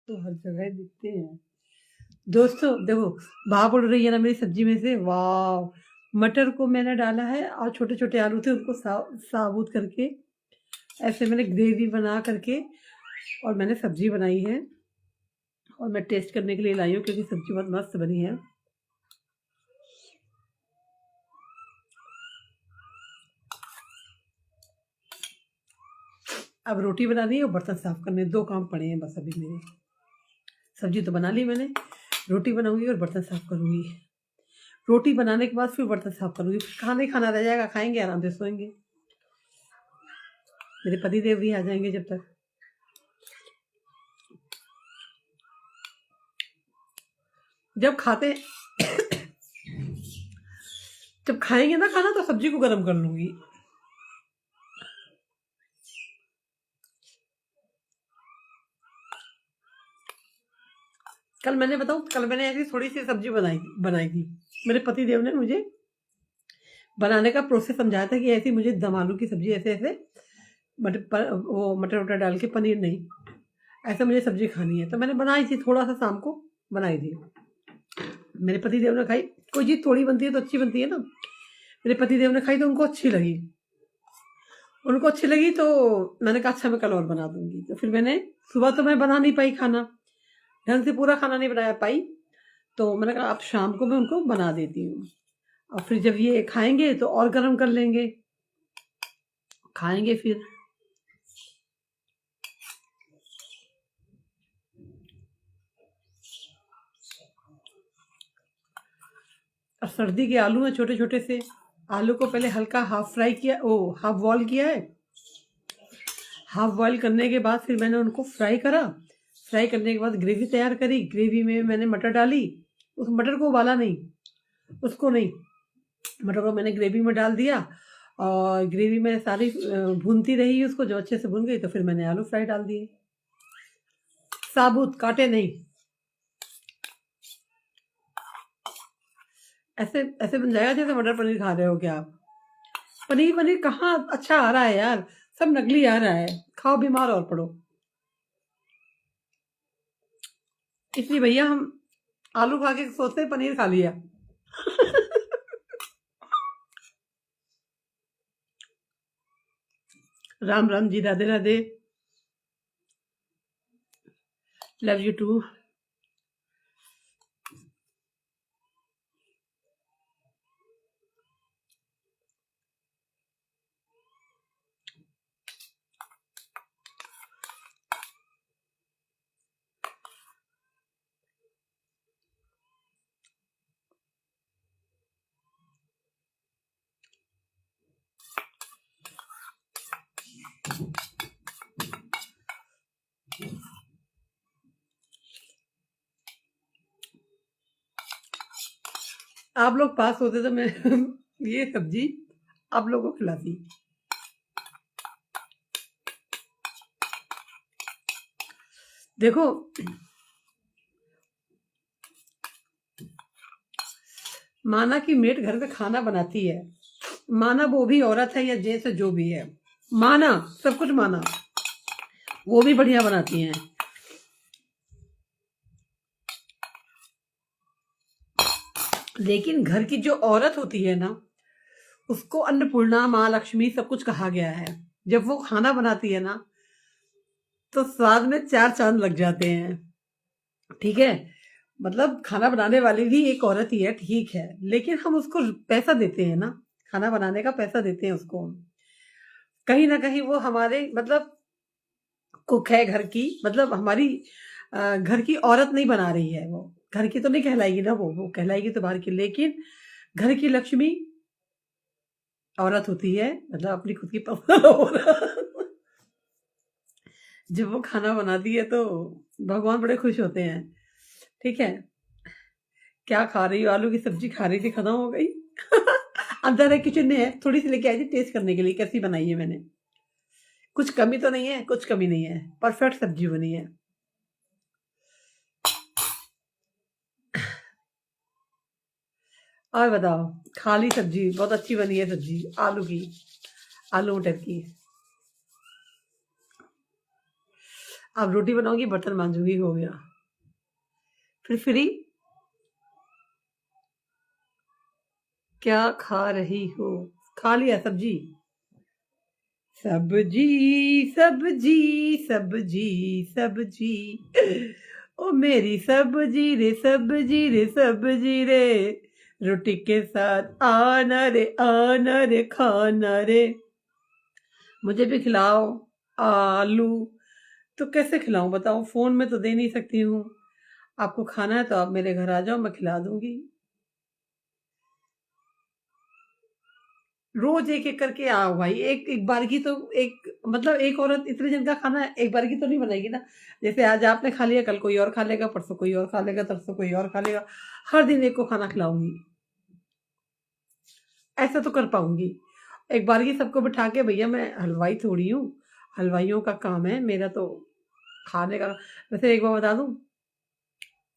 तो हर जगह दिखते हैं। दोस्तों देखो, भाप उड़ रही है ना मेरी सब्जी में से, वाह! मटर को मैंने डाला है और छोटे-छोटे आलू थे उनको साबुत करके ऐसे मैंने ग्रेवी बना करके और मैंने सब्जी बनाई है और मैं टेस्ट करने के लिए लाई हूँ क्योंकि सब्जी बहुत मस्त बनी है। अब रोटी बनानी है और बर्तन साफ करने हैं, 2 काम पड़े हैं बस अभी मेरे। सब्जी तो बना ली मैंने, रोटी बनाऊँगी और बर्तन साफ करूँगी। रोटी बनाने के बाद फिर बर्तन साफ करूँगी, खाना ही खाना रह जाएगा, खाएँगे आराम से सोएँगे। मेरे पति देव भी आ जाएँगे जब तक। जब खाते जब खाएँगे ना खाना तो सब्जी को गरम कर लूँगी। कल मैंने बताऊँ, कल मैंने ऐसी थोड़ी-सी सब्जी बनाई थी। मेरे पति देव ने मुझे बनाने का प्रोसेस समझाया था कि ऐसी मुझे दम आलू की सब्जी ऐसे-ऐसे मटर-वटर डाल के, पनीर नहीं, ऐसा मुझे सब्जी खानी है। तो मैंने बनाई थी, थोड़ा-सा शाम को बनाई थी। मेरे पति देव ने खाई, कोई चीज़ थोड़ी बनती है तो अच्छी बनती है ना। मेरे पति देव ने खाई तो उनको अच्छी लगी। उनको अच्छी लगी तो मैंने कहा अच्छा मैं कल और बना दूँगी। तो फिर मैंने सुबह तो मैं बना नहीं पाई खाना, ढंग से पूरा खाना नहीं बनाया पाई, तो मैंने कहा अब शाम को मैं उनको बना देती हूँ और फिर जब ये खाएँगे तो और गरम कर लेंगे, खाएँगे फिर। और सर्दी के आलू हैं छोटे-छोटे से, आलू को पहले हल्का हाफ बॉयल किया है। हाफ बॉयल करने के बाद फिर मैंने उनको फ्राई करा। फ्राई करने के बाद ग्रेवी तैयार करी। ग्रेवी में मैंने मटर डाली। उस मटर को उबाला नहीं, उसको नहीं, मटर को मैंने ग्रेवी में डाल दिया और ग्रेवी में सारी भूनती रही उसको, जब अच्छे से भून गई तो फिर मैंने आलू फ्राई डाल दिए, साबुत, काटे नहीं। ऐसे ऐसे बन जाएगा जैसे मटर पनीर खा रहे हो क्या आप। पनीर पनीर कहाँ अच्छा आ रहा है यार, सब नकली आ रहा है, खाओ बीमार और पड़ो। इसलिए भैया हम आलू खा के सोचते हैं पनीर खा लिया। Ram Ram ji, Radhe Radhe, love you too. आप लोग पास होते तो मैं ये सब्जी आप लोगों को खिलाती। देखो, माना कि मेड घर में खाना बनाती है, माना वो भी औरत है या जैसे जो भी है, माना सब कुछ माना, वो भी बढ़िया बनाती हैं, लेकिन घर की जो औरत होती है ना, उसको अन्नपूर्णा, माँ लक्ष्मी सब कुछ कहा गया है। जब वो खाना बनाती है ना तो स्वाद में 4 चांद लग जाते हैं। ठीक है, मतलब खाना बनाने वाली भी एक औरत ही है, ठीक है, लेकिन हम उसको पैसा देते हैं ना, खाना बनाने का पैसा देते हैं उसको हम। कहीं ना कहीं वो हमारे मतलब कुक है घर की, मतलब हमारी घर की औरत नहीं बना रही है, वो घर की तो नहीं कहलाएगी ना, वो कहलाएगी तो बाहर की, लेकिन घर की लक्ष्मी औरत होती है, मतलब अपनी खुद की पर्सनल औरत। जब वो खाना बनाती है तो भगवान बड़े खुश होते हैं। ठीक है, क्या खा रही हो, आलू की सब्जी खा रही थी, खत्म हो गई। अंदर है, किचन में है, थोड़ी सी लेके आई थी टेस्ट करने के लिए कैसी बनाई है मैंने। कुछ कमी तो नहीं है, कुछ कमी नहीं है, परफेक्ट सब्जी बनी है। और बताओ, खाली सब्जी बहुत अच्छी बनी है, सब्जी आलू की, आलू मटर की। अब रोटी बनाऊंगी, बर्तन मांजूंगी, हो गया। फिर फ्री। क्या खा रही हो? खा लिया सब्जी। सब्जी सब्जी सब्जी सब्जी, ओ मेरी सब्जी रे सब्जी रे सब्जी रे, रोटी के साथ आना रे खाना रे। मुझे भी खिलाओ आलू। तो कैसे खिलाऊं बताओ? फोन में तो दे नहीं सकती हूँ। आपको खाना है तो आप मेरे घर आ जाओ, मैं खिला दूंगी। रोज एक एक करके आओ भाई। एक एक बार की तो एक मतलब एक औरत इतने जन का खाना एक बार की तो नहीं बनाएगी ना। जैसे आज आपने खा लिया, कल कोई और खा लेगा, परसों कोई और खा लेगा, तरसों कोई और खा लेगा। हर दिन एक को खाना खिलाऊंगी, ऐसा तो कर पाऊंगी। एक बार की सबको बिठा के, भैया मैं हलवाई थोड़ी हूँ, हलवाइयों का काम है मेरा तो खाने का। वैसे एक बार बता दूं,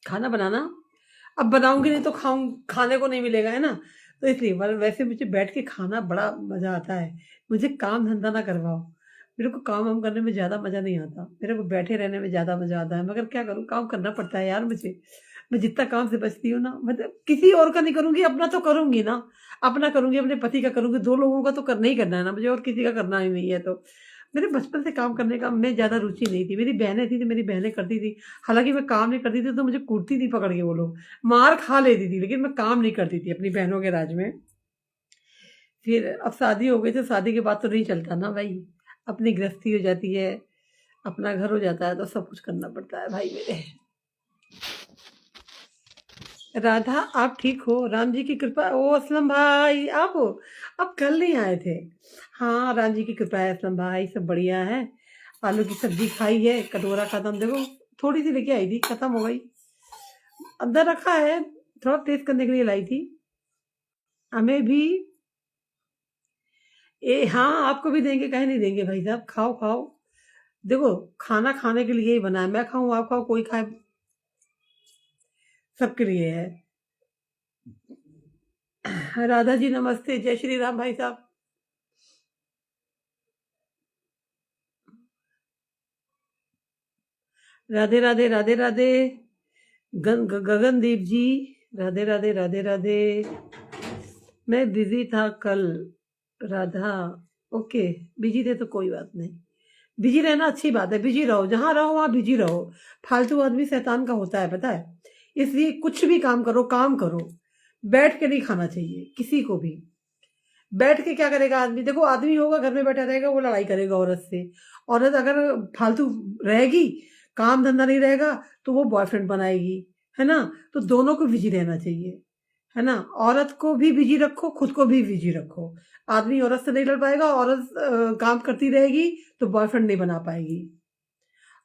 खाना बनाना अब बनाऊंगी नहीं तो खाने को नहीं मिलेगा, है ना। तो इसलिए वैसे मुझे बैठ के खाना बड़ा मजा आता है। मुझे काम धंधा ना करवाओ। मेरे को काम वाम करने में ज्यादा मजा नहीं आता, मेरे को बैठे रहने में ज्यादा मजा आता है। मगर क्या करूँ, काम करना पड़ता है यार मुझे। मैं जितना काम से बचती हूँ ना, मतलब किसी और का नहीं करूंगी, अपना तो करूंगी ना। अपना करूंगी, अपने पति का करूंगी, दो लोगों का तो करना ही करना है ना मुझे, और किसी का करना ही नहीं है। तो मेरे बचपन से काम करने का में ज्यादा रुचि नहीं थी। मेरी बहनें थी तो मेरी बहनें करती थी। हालाँकि मैं काम नहीं करती थी तो मुझे कूटती थी पकड़ के वो लोग, मार खा लेती थी, लेकिन मैं काम नहीं करती थी अपनी बहनों के राज में। फिर अब शादी हो गई तो शादी के बाद तो नहीं चलता ना भाई, अपनी गृहस्थी हो जाती है, अपना घर हो जाता है, तो सब कुछ करना पड़ता है भाई मेरे। राधा आप ठीक हो? राम जी की कृपा। ओ असलम भाई आप हो? अब कल नहीं आए थे। हाँ राम जी की कृपा है असलम भाई, सब बढ़िया है। आलू की सब्जी खाई है, कटोरा खत्म, देखो थोड़ी सी लेके आई थी, खत्म हो गई। अंदर रखा है, थोड़ा टेस्ट करने के लिए लाई थी। हमें भी। हाँ आपको भी देंगे, कहे नहीं देंगे भाई साहब, खाओ खाओ। देखो खाना खाने के लिए ही बना है, मैं खाऊं आप खाओ कोई खाए, सबके लिए है। राधा जी नमस्ते, जय श्री राम भाई साहब। राधे राधे राधे राधे। गगनदीप जी, राधे राधे राधे राधे। मैं बिजी था कल। राधा ओके, बिजी थे तो कोई बात नहीं। बिजी रहना अच्छी बात है, बिजी रहो, जहां रहो वहां बिजी रहो। फालतू आदमी शैतान का होता है पता है। इसलिए कुछ भी काम करो, काम करो। बैठ के नहीं खाना चाहिए किसी को भी। बैठ के क्या करेगा आदमी? देखो आदमी होगा घर में बैठा रहेगा, वो लड़ाई करेगा औरत से। औरत अगर फालतू रहेगी, काम धंधा नहीं रहेगा, तो वो बॉयफ्रेंड बनाएगी, है ना। तो दोनों को बिजी रहना चाहिए, है ना। औरत को भी बिजी रखो, खुद को भी बिजी रखो। आदमी औरत से नहीं लड़ पाएगा, औरत काम करती रहेगी तो बॉयफ्रेंड नहीं बना पाएगी।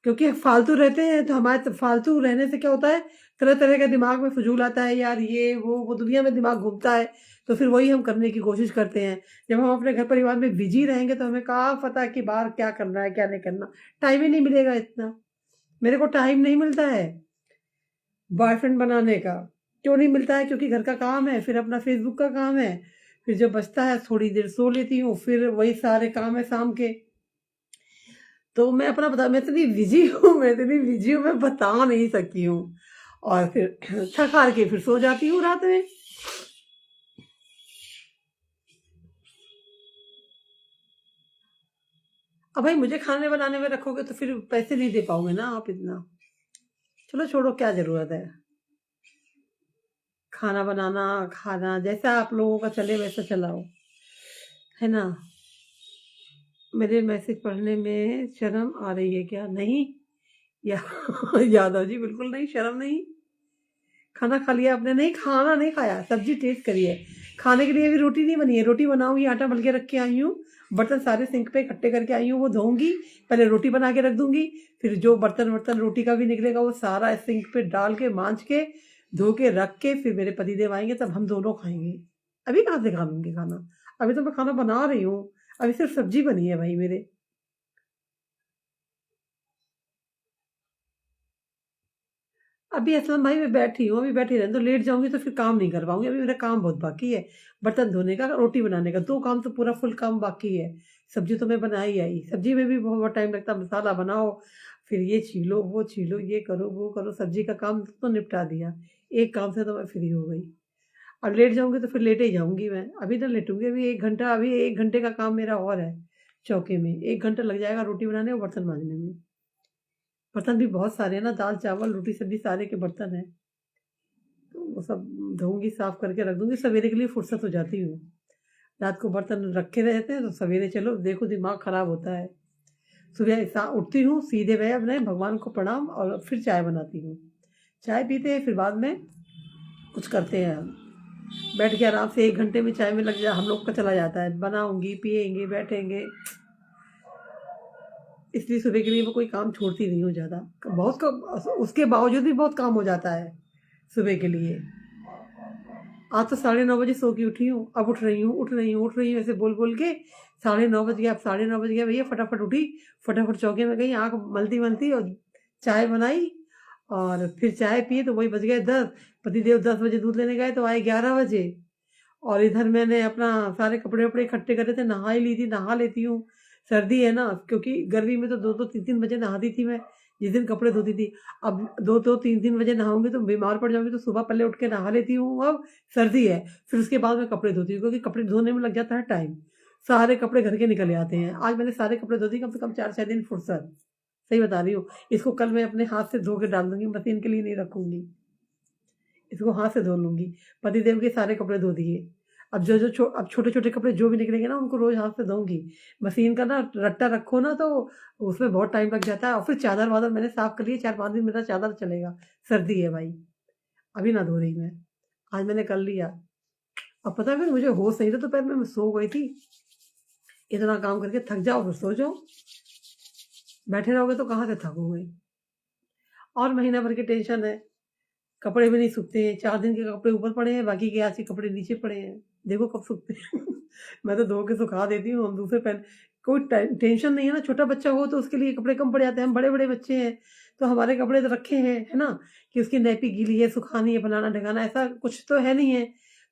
क्योंकि फालतू रहते हैं तो हमारे तो फालतू रहने से क्या होता है, तरह तरह का दिमाग में फजूल आता है यार, ये वो दुनिया में दिमाग घूमता है। तो फिर वही हम करने की कोशिश करते हैं। जब हम अपने घर परिवार में बिजी रहेंगे तो हमें कहाँ पता है कि बाहर क्या करना है क्या नहीं करना। टाइम ही नहीं मिलेगा इतना। मेरे को टाइम नहीं मिलता है बॉयफ्रेंड बनाने का। क्यों नहीं मिलता है? क्योंकि घर का काम है, फिर अपना फेसबुक का काम है, फिर जब बचता है थोड़ी देर सो लेती हूँ, फिर वही सारे काम है शाम के। तो मैं अपना बता, मैं इतनी बिजी हूँ, मैं इतनी बिजी हूँ, मैं बता नहीं सकती हूँ। और फिर थक हार के फिर सो जाती हूँ रात में। अब भाई मुझे खाने बनाने में रखोगे तो फिर पैसे नहीं दे पाओगे ना आप इतना। चलो छोड़ो, क्या जरूरत है। खाना बनाना, खाना जैसा आप लोगों का चले वैसा चलाओ, है ना। मेरे मैसेज पढ़ने में शर्म आ रही है क्या? नहीं या यादव जी बिल्कुल नहीं, शर्म नहीं। खाना खा लिया आपने? नहीं खाना नहीं खाया, सब्जी टेस्ट करी है। खाने के लिए अभी रोटी नहीं बनी है, रोटी बनाऊंगी, आटा मल के रख के आई हूँ। बर्तन सारे सिंक पे इकट्ठे करके आई हूँ, वो धोऊंगी। पहले रोटी बना के रख दूंगी, फिर जो बर्तन वर्तन रोटी का भी निकलेगा वो सारा सिंक पे डाल के मांज के धो के रख के, फिर मेरे पतिदेव आएंगे तब हम दोनों खाएंगे। अभी कहाँ से खा लूंगी खाना? अभी तो मैं खाना बना रही हूँ, अभी सिर्फ सब्जी बनी है भाई मेरे। अभी असलम भाई मैं बैठी हूँ, अभी बैठी रहने तो लेट जाऊंगी तो फिर काम नहीं कर पाऊंगी। अभी मेरा काम बहुत बाकी है, बर्तन धोने का, रोटी बनाने का, दो काम तो पूरा फुल काम बाकी है। सब्जी तो मैं बना ही आई, सब्जी में भी बहुत टाइम लगता है, मसाला बनाओ, फिर ये छीलो, वो छीलो, ये करो, वो करो, सब्जी का काम तो निपटा दिया। एक काम से तो मैं फ्री हो गई। अब लेट जाऊँगी तो फिर लेटे ही जाऊँगी मैं। अभी ना लेटूँगी, अभी 1 घंटा, अभी 1 घंटे का काम मेरा और है चौके में। 1 घंटा लग जाएगा रोटी बनाने और बर्तन माँजने में। बर्तन भी बहुत सारे हैं ना, दाल, चावल, रोटी, सब्ज़ी सारे के बर्तन हैं। तो वो सब धोऊँगी, साफ करके रख दूँगी, सवेरे के लिए फुर्सत हो जाती हूँ। रात को बर्तन रखे रहते हैं तो सवेरे चलो देखो दिमाग खराब होता है। सुबह उठती हूँ, सीधे वह अपने भगवान को प्रणाम और फिर चाय बनाती हूँ। चाय पीते हैं, फिर बाद में कुछ करते हैं हम। बैठ के आराम से 1 घंटे में चाय में लग जा हम लोग का चला जाता है। बनाऊँगी, पिएँगे, बैठेंगे। इसलिए सुबह के लिए मैं कोई काम छोड़ती नहीं हूँ ज़्यादा। बहुत क उसके बावजूद भी बहुत काम हो जाता है सुबह के लिए। आज तो 9:30 बजे सो के उठी हूँ, अब उठ रही हूँ, उठ रही हूँ, उठ रही हूँ, ऐसे बोल-बोल के 9:30 बज गया, अब 9:30 बज गया भैया, फटाफट उठी, फटाफट चौके में गई, आँख मलती-मलती और चाय बनाई और फिर चाय पी तो वही बज गए 10। पतिदेव 10 बजे दूध लेने गए तो आए 11 बजे और इधर मैंने अपना सारे कपड़े-वपड़े इकट्ठे करे थे, नहा ही ली थी, नहा लेती हूँ। सर्दी है ना, क्योंकि गर्मी में तो 2-2 3-3 बजे नहाती थी मैं, जिस दिन कपड़े धोती थी। अब 2-2 3-3 बजे नहाऊँगी तो बीमार पड़ जाऊँगी, तो सुबह पहले उठ के नहा लेती हूँ अब, सर्दी है। फिर उसके बाद मैं कपड़े धोती हूँ क्योंकि कपड़े धोने में लग जाता है टाइम। सारे कपड़े घर के निकल आते हैं। आज मैंने सारे कपड़े धो दिए, कम से कम 4-6 दिन फुर्सत। सही बता रही हूँ। इसको कल मैं अपने हाथ से धो के डाल दूँगी, मशीन के लिए नहीं रखूँगी। इसको हाथ से धो लूँगी। पतिदेव के सारे कपड़े धो दिए। अब जो-जो अब छोटे-छोटे कपड़े जो भी निकलेंगे ना उनको रोज़ हाथ से धोऊँगी। मशीन का ना रट्टा रखो ना तो उसमें बहुत टाइम लग जाता है और फिर चादर-वादर मैंने साफ कर ली है, 4-5 दिन मेरा चादर चलेगा। सर्दी है भाई, अभी ना धो रही मैं। आज मैंने कर लिया। अब पता है फिर मुझे होश नहीं था दोपहर में, मैं सो गई थी। इतना काम करके थक जाओ फिर सो जाओ। बैठे रहोगे तो कहाँ से थकोगे। और महीना भर की टेंशन है। कपड़े भी नहीं सूखते हैं, 4 दिन के कपड़े ऊपर पड़े हैं, बाकी के आज के कपड़े नीचे पड़े हैं। देखो कब सूखते हैं। मैं तो धो के सुखा देती हूँ, हम दूसरे पहन कोई टेंशन नहीं है ना, छोटा बच्चा हो तो उसके लिए कपड़े कम पड़ जाते हैं, हम बड़े-बड़े बच्चे हैं, तो हमारे कपड़े तो रखे हैं, है ना? कि उसकी नैपी गीली है, सुखानी है, फलाना-ढिकाना, ऐसा कुछ तो है नहीं है।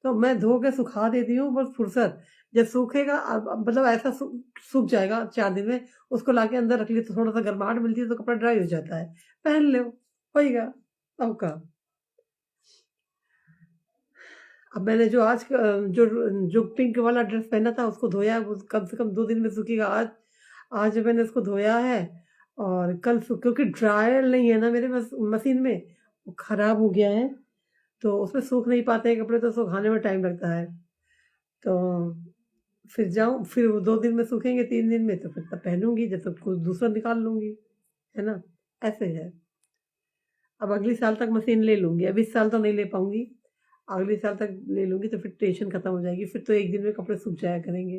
तो मैं धो के सुखा देती हूँ बस फुर्सत, जब सूखेगा अब मतलब ऐसा सूख जाएगा 4 दिन में, उसको लाके अंदर रख ली तो थोड़ा-सा गर्माहट मिलती है तो कपड़ा ड्राई हो जाता है, पहन लो, होएगा, अब का। अब मैंने जो आज जो जो पिंक वाला ड्रेस पहना था उसको धोया, वो कम से कम 2 दिन में सूखेगा। आज आज मैंने उसको धोया है और कल क्योंकि ड्रायर नहीं है ना मेरे मशीन में, वो खराब हो गया है, तो उसमें सूख नहीं पाते हैं कपड़े, तो सुखाने में टाइम लगता है। तो फिर जाऊँ, फिर वो 2 दिन में सूखेंगे, 3 दिन में, तो फिर तब पहनूँगी, जब तक कुछ दूसरा निकाल लूँगी, है ना? ऐसे है। अब अगले साल तक मशीन ले लूँगी, अब इस साल तो नहीं ले पाऊँगी। अगले साल तक ले लूँगी तो फिर टेंशन खत्म हो जाएगी, फिर तो 1 दिन में कपड़े सूख जाया करेंगे।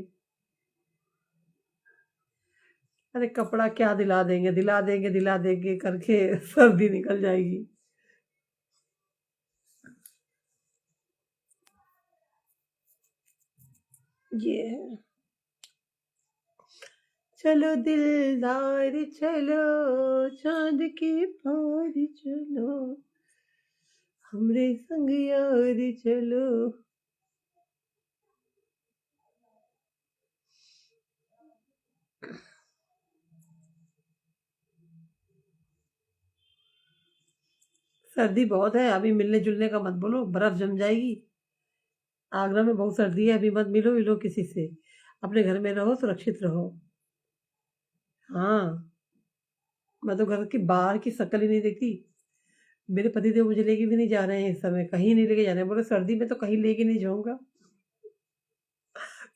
अरे कपड़ा क्या दिला देंगे करके सर्दी निकल जाएगी। ये है। चलो दिलदार चलो, चाँद के पार चलो, हमरे संग यार चलो। सर्दी बहुत है, अभी मिलने-जुलने का मत बोलो, बर्फ जम जाएगी। आगरा में बहुत सर्दी है, अभी मत मिलो-विलो किसी से। अपने घर में रहो, सुरक्षित रहो। हाँ, मैं तो घर की बाहर की शक्ल ही नहीं देखती। मेरे पतिदेव मुझे लेके भी नहीं जा रहे हैं इस समय, कहीं नहीं लेके जा रहे हैं। बोले सर्दी में तो कहीं लेके नहीं जाऊँगा।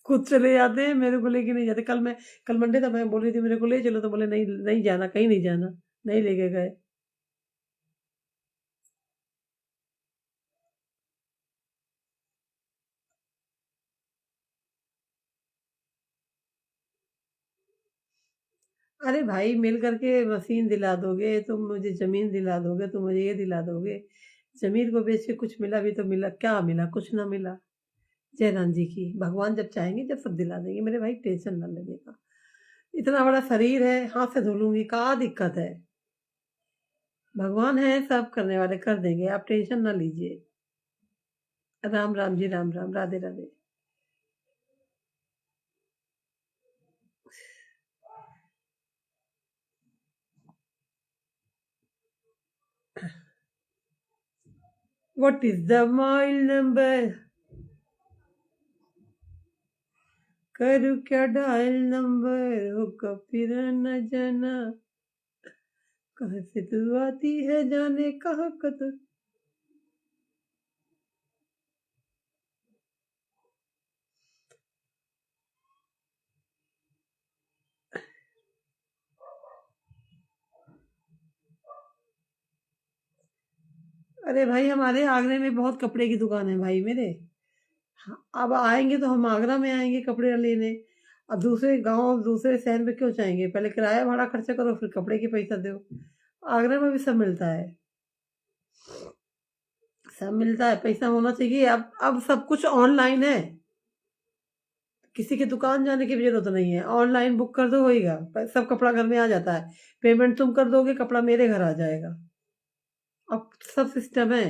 खुद चले जाते हैं, मेरे को लेके नहीं जाते। कल मंडे था, मैं बोल रही थी मेरे को ले चलो, तो बोले नहीं, नहीं जाना, कहीं नहीं जाना। नहीं लेके गए। अरे भाई मिल करके मशीन दिला दोगे, तुम मुझे ज़मीन दिला दोगे, तुम मुझे ये दिला दोगे। ज़मीन को बेच के कुछ मिला भी तो मिला, क्या मिला? कुछ ना मिला। जय राम जी की। भगवान जब चाहेंगे जब सब दिला देंगे मेरे भाई, टेंशन ना लेने का। इतना बड़ा शरीर है, हाथ से धो लूँगी, क्या दिक्कत है? भगवान हैं सब करने वाले, कर देंगे, आप टेंशन ना लीजिए। राम, राम जी, Ram, Ram, Radhe, Radhe. What is the mile number? करूँ क्या डायल नंबर हो फिर न जाना कहाँ से तू आती है जाने कहाँ कदर अरे भाई हमारे आगरे में बहुत कपड़े की दुकान है भाई मेरे। हाँ, अब आएंगे तो हम आगरा में आएंगे कपड़े लेने। अब दूसरे गांव दूसरे शहर में क्यों जाएंगे? पहले किराया भाड़ा खर्चा करो फिर कपड़े के पैसा दो। आगरा में भी सब मिलता है, सब मिलता है, पैसा होना चाहिए। अब सब कुछ ऑनलाइन है, किसी की दुकान जाने की भी जरूरत नहीं है, ऑनलाइन बुक कर दो होएगा, सब कपड़ा घर में आ जाता है। पेमेंट तुम कर दोगे, कपड़ा मेरे घर आ जाएगा। अब सब सिस्टम है।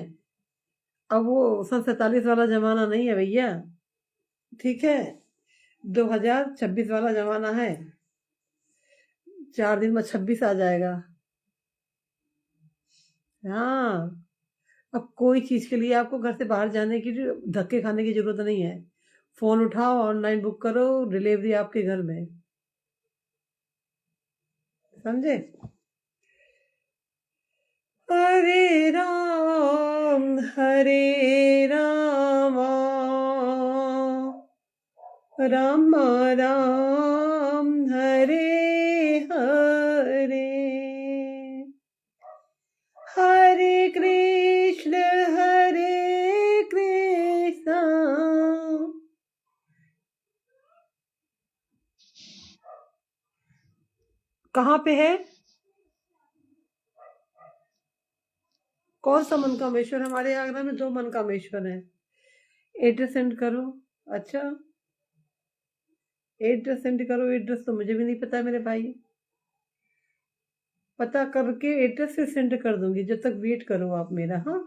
अब वो 47 वाला जमाना नहीं है भैया, ठीक है? 2026 वाला जमाना है। 4 दिन में 26 आ जाएगा। हाँ, अब कोई चीज के लिए आपको घर से बाहर जाने की धक्के खाने की जरूरत नहीं है। फोन उठाओ, ऑनलाइन बुक करो, डिलीवरी आपके घर में। समझे? हरे राम राम राम हरे हरे हरे कृष्ण कहाँ पे है? कौन सा मनकामेश्वर? हमारे आगरा में 2 मनकामेश्वर है। एड्रेस सेंड करो। अच्छा, एड्रेस सेंड करो। एड्रेस तो मुझे भी नहीं पता मेरे भाई, पता करके एड्रेस से सेंड कर दूंगी। जब तक वेट करो आप मेरा। हाँ,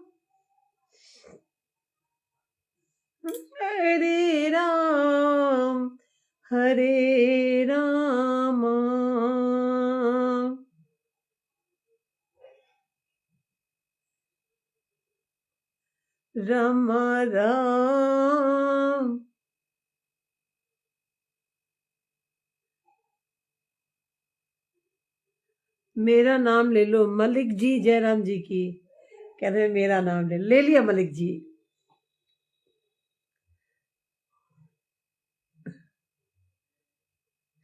हरे राम हरे राम राम राम। मेरा नाम ले लो, मलिक जी जयराम जी की। कह रहे मेरा नाम ले लिया मलिक जी।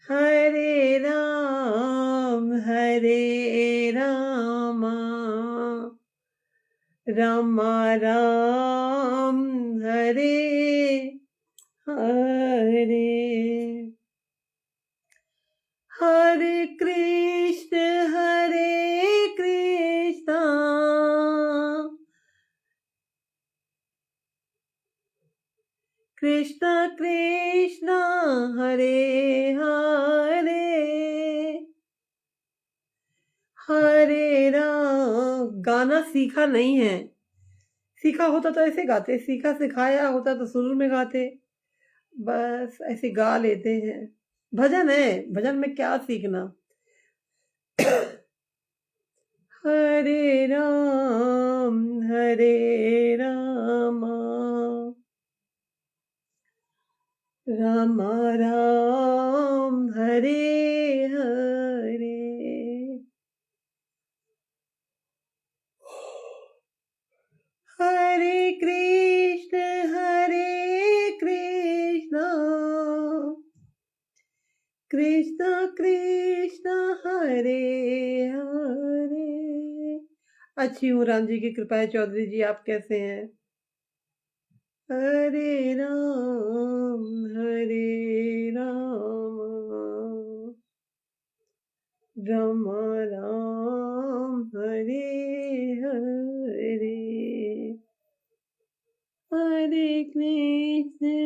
हरे राम राम राम हरे हरे हरे कृष्ण कृष्ण कृष्ण हरे हरे हरे राम। गाना सीखा नहीं है, सीखा होता तो ऐसे गाते, सीखा सिखाया होता तो शुरू में गाते। बस ऐसे गा लेते हैं। भजन है, भजन में क्या सीखना। हरे राम राम राम हरे हरे हरे कृष्ण कृष्ण कृष्ण हरे हरे। अच्छी हूँ, राम जी की कृपा है। चौधरी जी आप कैसे हैं? हरे राम राम राम हरे हरे हरे कृष्ण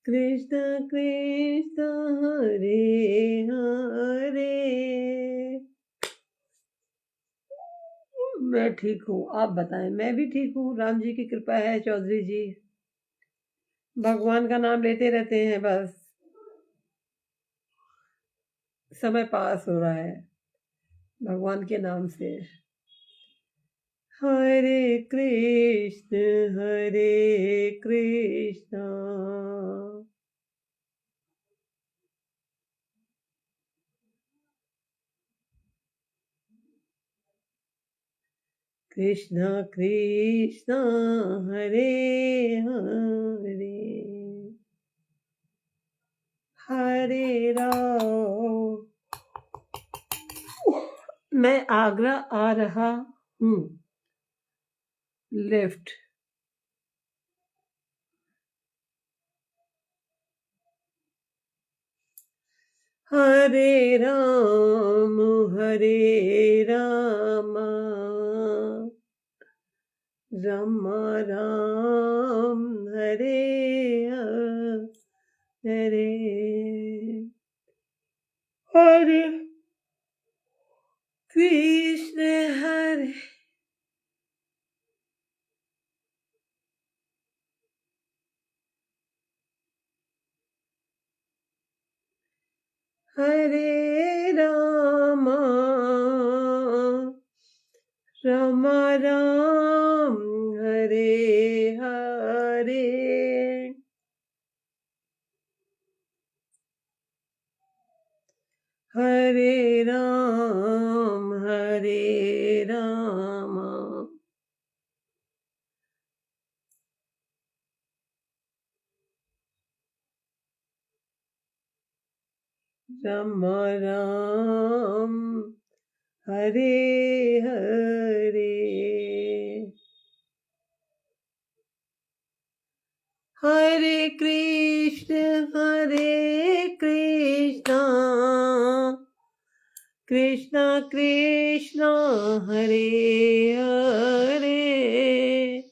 कृष्ण कृष्ण हरे हरे। मैं ठीक हूँ, आप बताएं। मैं भी ठीक हूँ, राम जी की कृपा है। चौधरी जी भगवान का नाम लेते रहते हैं, बस समय पास हो रहा है। भगवान के नाम से। हरे कृष्ण कृष्ण कृष्ण कृष्ण हरे हरे हरे राम। मैं आगरा आ रहा हूँ। लेफ्ट। हरे राम राम राम हरे हरे हरे कृष्ण हरे हरे राम राम राम हरे हरे हरे राम राम राम हरे हरे हरे कृष्ण कृष्ण कृष्ण हरे